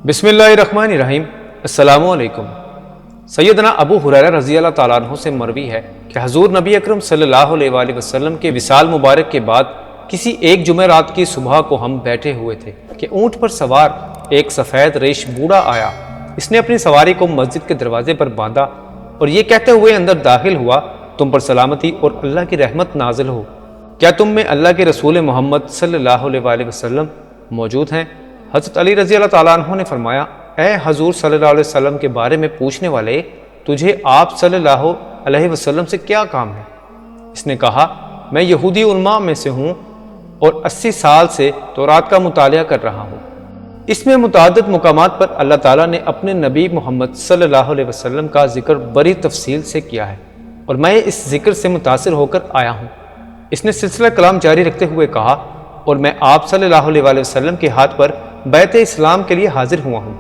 بسم اللہ الرحمن الرحیم۔ السلام علیکم۔ سیدنا ابو ہریرہ رضی اللہ تعالیٰ عنہ سے مروی ہے کہ حضور نبی اکرم صلی اللہ علیہ وآلہ وسلم کے وصال مبارک کے بعد کسی ایک جمعرات کی صبح کو ہم بیٹھے ہوئے تھے کہ اونٹ پر سوار ایک سفید ریش بوڑھا آیا۔ اس نے اپنی سواری کو مسجد کے دروازے پر باندھا اور یہ کہتے ہوئے اندر داخل ہوا، تم پر سلامتی اور اللہ کی رحمت نازل ہو، کیا تم میں اللہ کے رسول محمد صلی اللہ علیہ وآلہ وسلم موجود ہیں؟ حضرت علی رضی اللہ تعالیٰ عنہ نے فرمایا، اے حضور صلی اللہ علیہ وسلم کے بارے میں پوچھنے والے، تجھے آپ صلی اللہ علیہ وسلم سے کیا کام ہے؟ اس نے کہا، میں یہودی علماء میں سے ہوں اور 80 سال سے تورات کا مطالعہ کر رہا ہوں۔ اس میں متعدد مقامات پر اللہ تعالیٰ نے اپنے نبی محمد صلی اللہ علیہ وسلم کا ذکر بڑی تفصیل سے کیا ہے اور میں اس ذکر سے متاثر ہو کر آیا ہوں۔ اس نے سلسلہ کلام جاری رکھتے ہوئے کہا، اور میں آپ صلی اللہ علیہ وآلہ وسلم کے ہاتھ پر بیعت اسلام کے لیے حاضر ہوا ہوں۔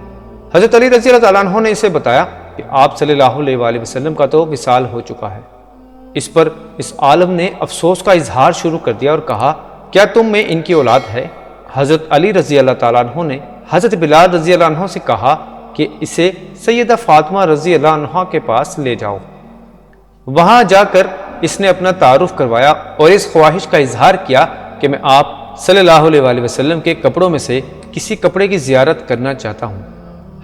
حضرت علی رضی اللہ تعالیٰ عنہ نے اسے بتایا کہ آپ صلی اللہ علیہ وآلہ وسلم کا تو وصال ہو چکا ہے۔ اس پر اس عالم نے افسوس کا اظہار شروع کر دیا اور کہا، کیا تم میں ان کی اولاد ہے؟ حضرت علی رضی اللہ تعالیٰ عنہ نے حضرت بلال رضی اللہ عنہ سے کہا کہ اسے سیدہ فاطمہ رضی اللہ عنہ کے پاس لے جاؤ۔ وہاں جا کر اس نے اپنا تعارف کروایا اور اس خواہش کا اظہار کیا کہ میں آپ صلی اللہ علیہ وآلہ وسلم کے کپڑوں میں سے کسی کپڑے کی زیارت کرنا چاہتا ہوں۔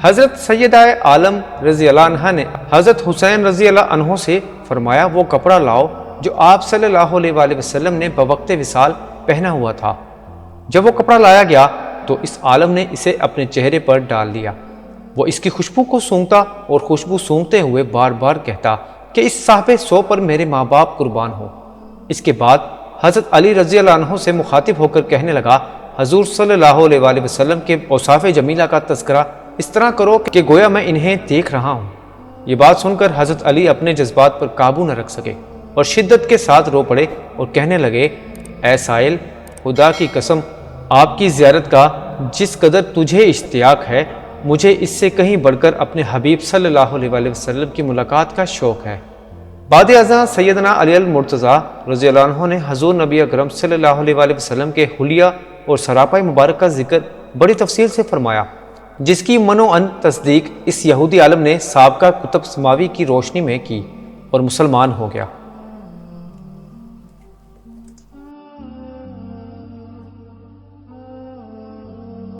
حضرت سیدہ عالم رضی اللہ عنہ نے حضرت حسین رضی اللہ عنہ سے فرمایا، وہ کپڑا لاؤ جو آپ صلی اللہ علیہ وآلہ وسلم نے بوقت وصال پہنا ہوا تھا۔ جب وہ کپڑا لایا گیا تو اس عالم نے اسے اپنے چہرے پر ڈال دیا۔ وہ اس کی خوشبو کو سونگھتا اور خوشبو سونگھتے ہوئے بار بار کہتا کہ اس صاحب سو پر میرے ماں باپ قربان ہو۔ اس کے بعد حضرت علی رضی اللہ عنہ سے مخاطب ہو کر کہنے لگا، حضور صلی اللہ علیہ وآلہ وسلم کے اوصاف جمیلہ کا تذکرہ اس طرح کرو کہ گویا میں انہیں دیکھ رہا ہوں۔ یہ بات سن کر حضرت علی اپنے جذبات پر قابو نہ رکھ سکے اور شدت کے ساتھ رو پڑے اور کہنے لگے، اے سائل، خدا کی قسم، آپ کی زیارت کا جس قدر تجھے اشتیاق ہے، مجھے اس سے کہیں بڑھ کر اپنے حبیب صلی اللہ علیہ وآلہ وسلم کی ملاقات کا شوق ہے۔ بعد ازاں سیدنا علی المرتضیٰ رضی اللہ عنہ نے حضور نبی اکرم صلی اللہ علیہ وآلہ وسلم کے حلیہ اور سراپائے مبارک کا ذکر بڑی تفصیل سے فرمایا، جس کی منوعن تصدیق اس یہودی عالم نے سابقہ کتب سماوی کی روشنی میں کی اور مسلمان ہو گیا۔